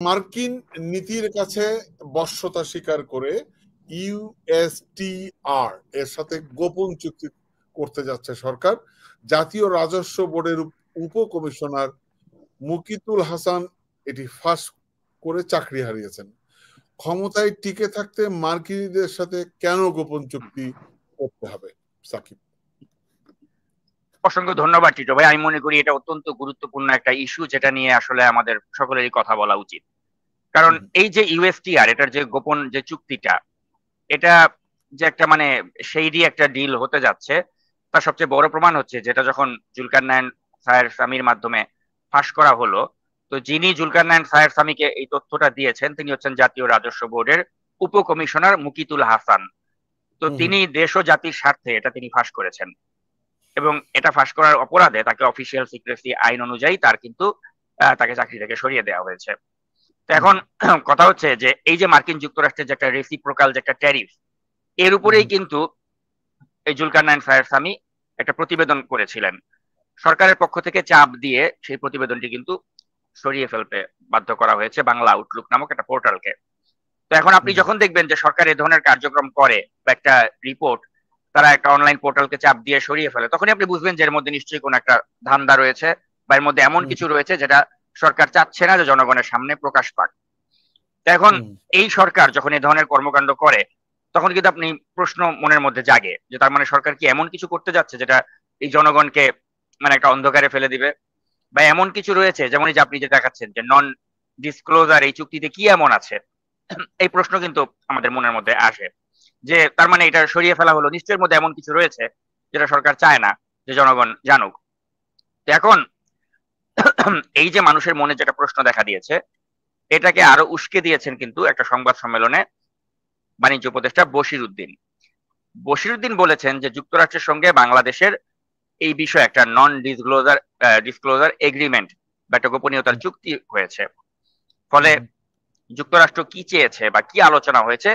মার্কিন নীতির কাছে বশ্যতা স্বীকার করে ইউএসটিআর এর সাথে গোপন চুক্তি করতে যাচ্ছে সরকার। জাতীয় রাজস্ব বোর্ডের উপকমিশনার মুকিতুল হাসান এটি ফাঁস করে চাকরি হারিয়েছেন। ক্ষমতায় টিকে থাকতে মার্কিনীদের সাথে কেন গোপন চুক্তি করতে হবে? সাকিব। অসংখ্য ধন্যবাদ টিটো ভাই। আমি মনে করি এটা অত্যন্ত গুরুত্বপূর্ণ একটা ইস্যু, যেটা নিয়ে আসলে আমাদের সকলেরই কথা বলা উচিত। কারণ এই যে ইউএসটিআর, এটার যে গোপন যে চুক্তিটা, এটা যে একটা মানে সেইডি একটা ডিল হতে যাচ্ছে, তার সবচেয়ে বড় প্রমাণ হচ্ছে যেটা যখন জুলকারনাইন সায়ের সামির মাধ্যমে ফাঁস করা হলো। তো যিনি জুলকারনাইন সায়ের সামিকে এই তথ্যটা দিয়েছেন তিনি হচ্ছেন জাতীয় রাজস্ব বোর্ডের উপকমিশনার মুকিতুল হাসান। তো তিনি দেশ ও জাতির স্বার্থে এটা তিনি ফাঁস করেছেন, এবং এটা ফাঁস করার অপরাধে তাকে অফিসিয়াল সিক্রেসি আইন অনুযায়ী তাকে চাকরি থেকে সরিয়ে দেওয়া হয়েছে। তো এখন কথা হচ্ছে যে এই যে মার্কিন যুক্তরাষ্ট্রের যে একটা রেসিপ্রোকাল যে একটা ট্যারিফ, এর উপরেই কিন্তু এই জুলকারনাইন সায়ের সামি একটা প্রতিবেদন করেছিলেন। সরকারের পক্ষ থেকে চাপ দিয়ে সেই প্রতিবেদনটি কিন্তু সরিয়ে ফেলতে বাধ্য করা হয়েছে বাংলা আউটলুক নামক একটা পোর্টালকে। তো এখন আপনি যখন দেখবেন যে সরকার এই ধরনের কার্যক্রম করে বা একটা রিপোর্ট তারা একটা অনলাইন পোর্টালকে চাপ দিয়ে সরিয়ে ফেলে, তখনই আপনি বুঝবেন যে এর মধ্যে নিশ্চয়ই কোনো একটা ধান্দা রয়েছে, বা এর মধ্যে এমন কিছু রয়েছে যেটা সরকার চাচ্ছে না যে জনগণের সামনে প্রকাশ পাক। তো এখন এই সরকার যখন এই ধরনের কর্মকাণ্ড করে, তখন কিন্তু আপনি প্রশ্ন মনের মধ্যে জাগে যে তার মানে সরকার কি এমন কিছু করতে যাচ্ছে যেটা এই জনগণকে মানে একটা অন্ধকারে ফেলে দিবে, বা এমন কিছু রয়েছে যেমন এই যে আপনি যে দেখাচ্ছেন যে নন ডিসক্লোজার এই চুক্তিতে কি এমন আছে। এই প্রশ্ন কিন্তু আমাদের মনের মধ্যে আসে যে তার মানে এটা সরিয়ে ফেলা হলো, নিশ্চয়ের মধ্যে এমন কিছু রয়েছে যেটা সরকার চায় না যে জনগণ জানুক। তো এখন এই যে মানুষের মনে যেটা প্রশ্ন দেখা দিয়েছে, এটাকে আরো উস্কে দিয়েছেন কিন্তু একটা সংবাদ সম্মেলনে বাণিজ্য উপদেষ্টা বশির উদ্দিন বলেছেন যে যুক্তরাষ্ট্রের সঙ্গে বাংলাদেশের এই বিষয়ে একটা নন ডিসক্লোজার এগ্রিমেন্ট বা একটা গোপনীয়তার চুক্তি হয়েছে। ফলে যুক্তরাষ্ট্র কি চেয়েছে বা কি আলোচনা হয়েছে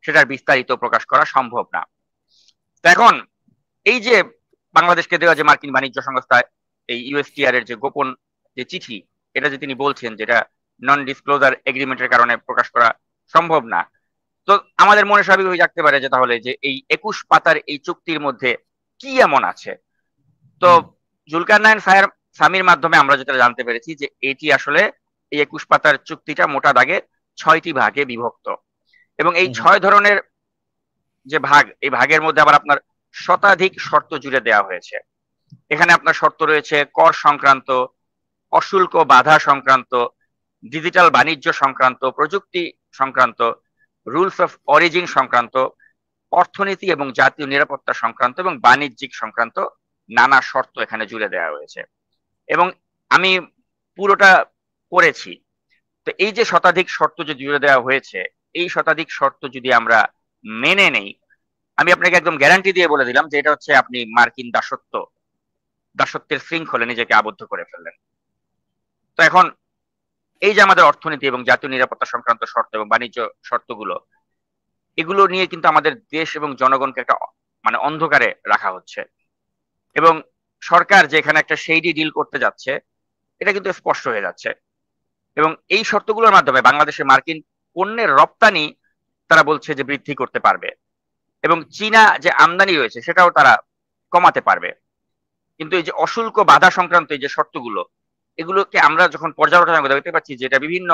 সেটার বিস্তারিত প্রকাশ করা সম্ভব না। তো এখন এই যে বাংলাদেশকে দেওয়া যে মার্কিন বাণিজ্য সংস্থা এই ইউএসটিআর এর যে গোপন যে চিঠি, এটা যে তিনি বলছেন যেটা নন ডিসক্লোজার এগ্রিমেন্টের কারণে প্রকাশ করা সম্ভব না, তো আমাদের মনে স্বাভাবিকভাবে জাগতে পারে যে তাহলে যে এই 21 পাতার এই চুক্তির মধ্যে কি এমন আছে। তো জুলকারনাইন সামির মাধ্যমে আমরা যেটা জানতে পেরেছি যে এটি আসলে এই 21 পাতার চুক্তিটা মোটা দাগে 6টি ভাগে বিভক্ত, এবং এই 6 ধরনের যে ভাগ, এই ভাগের মধ্যে আবার আপনার শতাধিক শর্ত জুড়ে দেওয়া হয়েছে। এখানে আপনার শর্ত রয়েছে কর সংক্রান্ত, অশুল্ক বাধা সংক্রান্ত, ডিজিটাল বাণিজ্য সংক্রান্ত, প্রযুক্তি সংক্রান্ত, রুলস অফ অরিজিন সংক্রান্ত, অর্থনীতি এবং জাতীয় নিরাপত্তা সংক্রান্ত এবং বাণিজ্যিক সংক্রান্ত নানা শর্ত এখানে জুড়ে দেওয়া হয়েছে। এবং আমি পুরোটা পড়েছি। তো এই যে শতাধিক শর্ত যে জুড়ে দেওয়া হয়েছে, এই শতাধিক শর্ত যদি আমরা মেনে নেই, আমি আপনাকে একদম গ্যারান্টি দিয়ে বলে দিলাম যে এটা হচ্ছে আপনি মার্কিন দাসত্বের শৃঙ্খলে নিজেকে আবদ্ধ করে ফেললেন। তো এখন এই যে আমাদের অর্থনীতি এবং জাতীয় নিরাপত্তা সংক্রান্ত শর্ত এবং বাণিজ্য শর্তগুলো, এগুলো নিয়ে কিন্তু আমাদের দেশ এবং জনগণকে একটা মানে অন্ধকারে রাখা হচ্ছে, এবং সরকার যে এখানে একটা সেইডি ডিল করতে যাচ্ছে এটা কিন্তু স্পষ্ট হয়ে যাচ্ছে। এবং এই শর্তগুলোর মাধ্যমে বাংলাদেশে মার্কিন পণ্যের রপ্তানি তারা বলছে যে বৃদ্ধি করতে পারবে, এবং চীনা যে আমদানি রয়েছে সেটাও তারা কমাতে পারবে। কিন্তু এই যে অশুল্ক বাধা সংক্রান্ত এই যে শর্তগুলো, এগুলোকে আমরা যখন পর্যালোচনা করে দেখতে পাচ্ছি যে এটা বিভিন্ন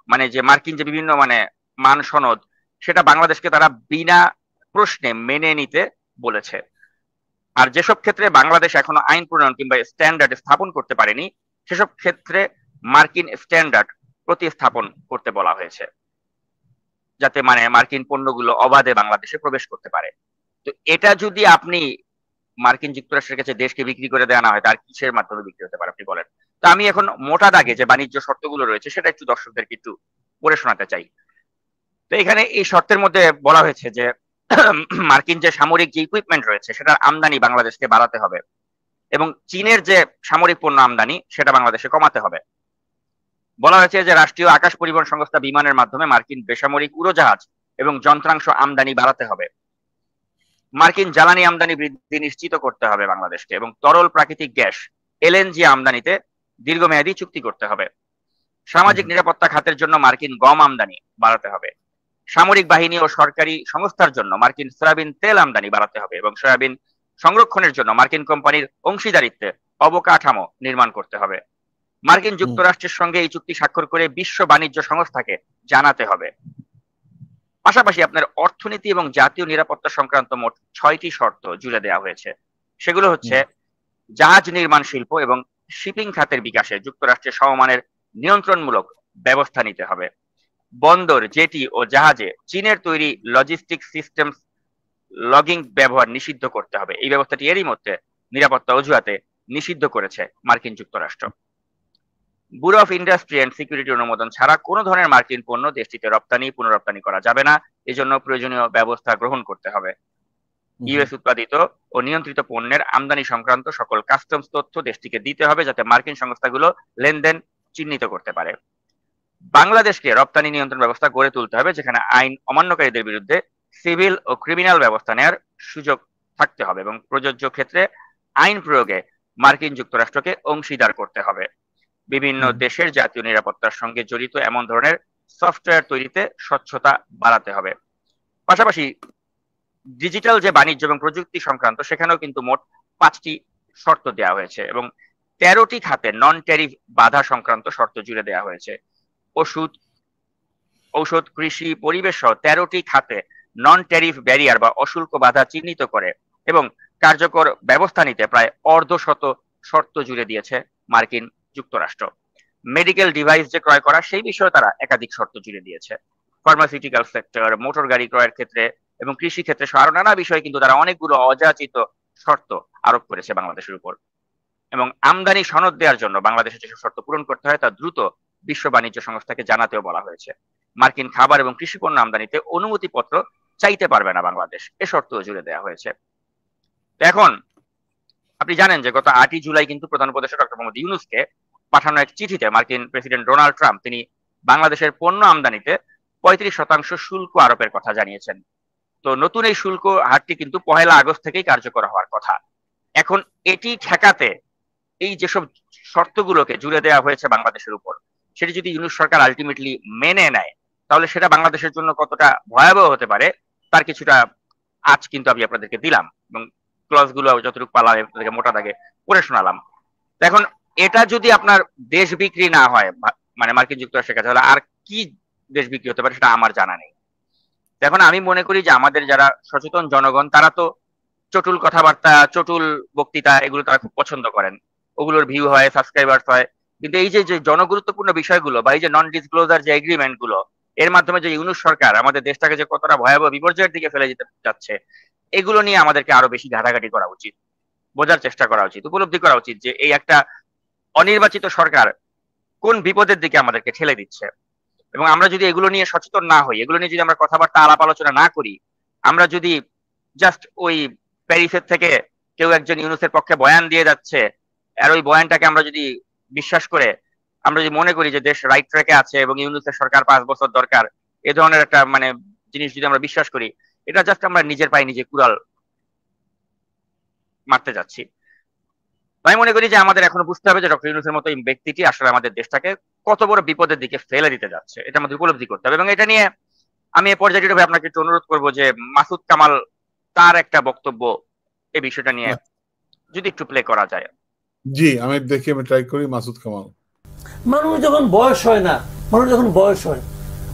মানে যে মার্কিন যে বিভিন্ন মানে মান সনদ, সেটা বাংলাদেশকে তারা বিনা প্রশ্নে মেনে নিতে বলেছে। আর যেসব ক্ষেত্রে বাংলাদেশ এখনো আইন প্রণয়ন কিংবা স্ট্যান্ডার্ড স্থাপন করতে পারেনি, সেসব ক্ষেত্রে মার্কিন স্ট্যান্ডার্ড প্রতিস্থাপন করতে বলা হয়েছে, যাতে মানে মার্কিন পণ্যগুলো অবাধে বাংলাদেশে প্রবেশ করতে পারে। তো এটা যদি আপনি মার্কিন যুক্তরাষ্ট্রের কাছে দেশকে বিক্রি করে দেওয়া না হয়, তার কিসের মাধ্যমে বিক্রি হতে পারে আপনি বলেন? তো আমি এখন মোটা দাগে যে বাণিজ্য শর্তগুলো রয়েছে সেটা একটু দর্শকদেরকে একটু পড়ে শোনাতে চাই। তো এখানে এই শর্তের মধ্যে বলা হয়েছে যে মার্কিন যে সামরিক যে ইকুইপমেন্ট রয়েছে সেটার আমদানি বাংলাদেশকে বাড়াতে হবে, এবং চীনের যে সামরিক পণ্য আমদানি সেটা বাংলাদেশে কমাতে হবে। বলা হয়েছে যে রাষ্ট্রীয় আকাশ পরিবহন সংস্থা বিমানের মাধ্যমে মার্কিন বেসামরিক উড়োজাহাজ এবং যন্ত্রাংশ আমদানি বাড়াতে হবে। মার্কিন জ্বালানি আমদানি বৃদ্ধি নিশ্চিত করতে হবে বাংলাদেশকে, এবং তরল প্রাকৃতিক গ্যাস এলএনজি আমদানিতে দীর্ঘমেয়াদী চুক্তি করতে হবে। সামাজিক নিরাপত্তা খাতের জন্য মার্কিন গম আমদানি বাড়াতে হবে। সামরিক বাহিনী ও সরকারি সংস্থার জন্য মার্কিন সয়াবিন তেল আমদানি বাড়াতে হবে এবং সয়াবিন সংরক্ষণের জন্য মার্কিন কোম্পানির অংশীদারিত্বে অবকাঠামো নির্মাণ করতে হবে। মার্কিন যুক্তরাষ্ট্রের সঙ্গে এই চুক্তি স্বাক্ষর করে বিশ্ব বাণিজ্য সংস্থাকে জানাতে হবে। পাশাপাশি আপনার অর্থনীতি এবং জাতীয় নিরাপত্তা সংক্রান্ত মোট 6টি শর্ত জুড়ে দেওয়া হয়েছে। সেগুলো হচ্ছে জাহাজ নির্মাণ শিল্প এবং শিপিং খাতের বিকাশে যুক্তরাষ্ট্রের সমমানের নিয়ন্ত্রণমূলক ব্যবস্থা নিতে হবে। বন্দর, জেটি ও জাহাজে চীনের তৈরি লজিস্টিক সিস্টেম লগিং ব্যবহার নিষিদ্ধ করতে হবে। এই ব্যবস্থাটি এরই মধ্যে নিরাপত্তা অজুহাতে নিষিদ্ধ করেছে মার্কিন যুক্তরাষ্ট্র। Bureau of industry and security অনুমোদন ছাড়া কোনো ধরনের মার্কিন পণ্য দেশটিতে রপ্তানি পুনরপ্তানি করা যাবে না। এজন্য প্রয়োজনীয় ব্যবস্থা গ্রহণ করতে হবে। ইউএস উৎপাদিত ও নিয়ন্ত্রিত পণ্যের আমদানি সংক্রান্ত সকল কাস্টমস তথ্য দেশটিকে দিতে হবে, যাতে মার্কিন সংস্থাগুলো লেনদেন চিহ্নিত করতে পারে। বাংলাদেশকে রপ্তানি নিয়ন্ত্রণ ব্যবস্থা গড়ে তুলতে হবে, যেখানে আইন অমান্যকারীদের বিরুদ্ধে সিভিল ও ক্রিমিনাল ব্যবস্থা নেওয়ার সুযোগ থাকতে হবে এবং প্রযোজ্য ক্ষেত্রে আইন প্রয়োগে মার্কিন যুক্তরাষ্ট্রকে অংশীদার করতে হবে। বিভিন্ন দেশের জাতীয় নিরাপত্তার সঙ্গে জড়িত এমন ধরনের সফটওয়্যার তৈরিতে স্বচ্ছতা বাড়াতে হবে। পাশাপাশি ডিজিটাল যে বাণিজ্য এবং প্রযুক্তি সংক্রান্ত, সেখানেও কিন্তু মোট 5টি শর্ত দেওয়া হয়েছে এবং 13টি খাতে নন ট্যারিফ বাধা সংক্রান্ত শর্ত জুড়ে দেওয়া হয়েছে। ঔষধ, কৃষি, পরিবেশ সহ 13টি খাতে নন ট্যারিফ ব্যারিয়ার বা অশুল্ক বাধা চিহ্নিত করে এবং কার্যকর ব্যবস্থা নিতে প্রায় অর্ধশত শর্ত জুড়ে দিয়েছে মার্কিন যুক্তরাষ্ট্র। মেডিকেল ডিভাইস যে ক্রয় করা, সেই বিষয়ে তারা একাধিক শর্ত জুড়ে দিয়েছে। ফার্মাসিউটিক্যাল সেক্টর, মোটর গাড়ি ক্রয়ের ক্ষেত্রে এবং কৃষি ক্ষেত্রে সহ আরো নানা বিষয়ে কিন্তু তারা অনেকগুলো অযাচিত শর্ত আরোপ করেছে বাংলাদেশের উপর। এবং আমদানি সনদ দেওয়ার জন্য বাংলাদেশের যেসব শর্ত পূরণ করতে হয় তা দ্রুত বিশ্ব বাণিজ্য সংস্থাকে জানাতেও বলা হয়েছে। মার্কিন খাবার এবং কৃষি পণ্য আমদানিতে অনুমতিপত্র চাইতে পারবে না বাংলাদেশ, এ শর্তও জুড়ে দেওয়া হয়েছে। এখন আপনি জানেন যে গত 8ই জুলাই কিন্তু প্রধান উপদেষ্টা ডক্টর মোহাম্মদ ইউনূসকে পাঠানো এক চিঠিতে মার্কিন প্রেসিডেন্ট ডোনাল্ড ট্রাম্প তিনি বাংলাদেশের পণ্য আমদানিতে 35% শুল্ক আরোপের কথা জানিয়েছেন। তো নতুন এই শুল্ক হারটি কিন্তু 1 আগস্ট থেকেই কার্যকর হওয়ার কথা। এখন এটি ঠেকাতে এই যেসব শর্তগুলোকে জুড়ে দেওয়া হয়েছে বাংলাদেশের উপর, সেটি যদি ইউনূস সরকার আলটিমেটলি মেনে নেয়, তাহলে সেটা বাংলাদেশের জন্য কতটা ভয়াবহ হতে পারে তার কিছুটা আজ কিন্তু আমি আপনাদেরকে দিলাম এবং ক্লজ গুলো যতটুকু পালাম আপনাদেরকে মোটা দাগে পড়ে শোনালাম। এখন এটা যদি আপনার দেশ বিক্রি না হয় মানে মার্কিন যুক্তরাষ্ট্রের কাছে, তাহলে আর কি দেশ বিক্রি হতে পারে সেটা আমার জানা নেই। এখন আমি মনে করি যে আমাদের যারা সচেতন জনগণ, তারা তো চটুল কথাবার্তা, চটুল বক্তৃতা এগুলো তারা খুব পছন্দ করেন, ওগুলোর ভিউ হয়, সাবস্ক্রাইবার্স হয়। কিন্তু এই যে জনগুরুত্বপূর্ণ বিষয়গুলো বা এই যে নন ডিসক্লোজার যে এগ্রিমেন্ট গুলো, এর মাধ্যমে যে ইউনূস সরকার আমাদের দেশটাকে যে কতটা ভয়াবহ বিপর্যয়ের দিকে ফেলে যেতে যাচ্ছে, এগুলো নিয়ে আমাদেরকে আরো বেশি ঘাটাঘাটি করা উচিত, বোঝার চেষ্টা করা উচিত, উপলব্ধি করা উচিত যে এই একটা অনির্বাচিত সরকার কোন বিপদের দিকে আমাদেরকে ঠেলে দিচ্ছে। এবং আমরা যদি এগুলো নিয়ে সচেতন না হই, এগুলো নিয়ে যদি আমরা কথাবার্তা আলাপ আলোচনা না করি, আমরা যদি জাস্ট ওই প্যারিসের থেকে কেউ একজন ইউনূসের পক্ষে বয়ান দিয়ে যাচ্ছে আর ওই বয়ানটাকে আমরা যদি বিশ্বাস করে আমরা যদি মনে করি যে দেশ রাইট ট্র্যাকে আছে এবং ইউনূসের সরকার 5 বছর দরকার, এ ধরনের একটা মানে জিনিস যদি আমরা বিশ্বাস করি, এটা জাস্ট আমরা নিজের পায়ে নিজে কুড়াল মারতে যাচ্ছি। আমি মনে করি যে আমাদের এখনো বুঝতে হবে যে ডক্টর ইউনূসের মতো এই ব্যক্তিটি আসলে আমাদের দেশটাকে কত বড় বিপদের দিকে ফেলে দিতে যাচ্ছে, এটা আমাদের উপলব্ধি করতে হবে। এবং এটা নিয়ে আমি এই পর্যায়ে আপনাকে একটু অনুরোধ করবো যে মাসুদ কামাল তার একটা বক্তব্য এই বিষয়টা নিয়ে যদি একটু প্লে করা যায়। জি, আমি ট্রাই করি। মাসুদ কামাল। মানুষ যখন বয়স হয় না, মানুষ যখন বয়স হয়,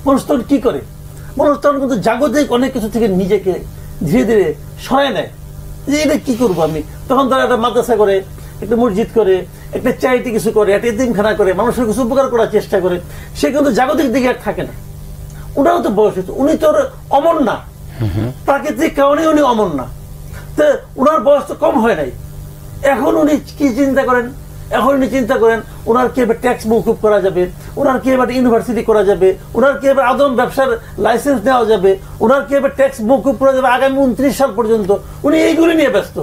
মানুষ তখন কি করে? মানুষ তখন কিন্তু জাগতিক অনেক কিছু থেকে নিজেকে ধীরে ধীরে সরায় নেয় যে এটা কি করবো আমি। তখন তারা একটা মাদ্রাসা করে, একটা মসজিদ করে, একটা চ্যারিটি কিছু করে, একটা এতিমখানা করে, মানুষের কিছু উপকার করার চেষ্টা করে। সে কিন্তু জাগতিক দিকে আর থাকে না। ওনারও তো বয়স হচ্ছে, উনি তো অমর না, প্রাকৃতিক কারণে উনি অমর না। তো ওনার বয়স তো কম হয় নাই। এখন উনি কি চিন্তা করেন? এখন উনি চিন্তা করেন ওনার কি এবার ট্যাক্স মৌকুব করা যাবে, ওনার কি এবার ইউনিভার্সিটি করা যাবে, ওনার কি এবার আদম ব্যবসার লাইসেন্স নেওয়া যাবে, ওনার কি এবার ট্যাক্স মৌকুব করা যাবে আগামী 29 সাল পর্যন্ত। উনি এইগুলি নিয়ে ব্যস্ত।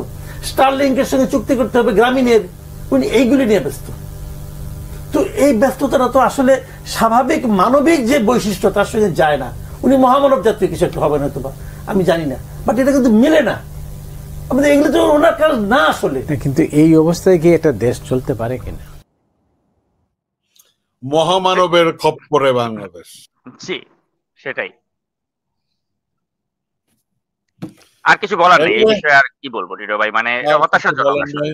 স্টারলিংকের সঙ্গে চুক্তি করতে হবে গ্রামীণের, উনি এইগুলি নিয়ে ব্যস্ত। তো এই ব্যস্ততাটা তো আসলে স্বাভাবিক মানবিক যে বৈশিষ্ট্য তার সঙ্গে যায় না। উনি মহামানব জাতীয় কিছু একটা হবেন হয়তো বা, আমি জানি না, বাট এটা কিন্তু মিলে না। আমাদের এগুলো তো ওনার কাজ না আসলে। কিন্তু এই অবস্থায় কি একটা দেশ চলতে পারে কিনা? মহামানবের খপ্পরে বাংলাদেশ। জি, সেটাই। আর কিছু বলার নেই এই বিষয়ে, আর কি বলবো নীরব ভাই, মানে হতাশাজনক আসলে।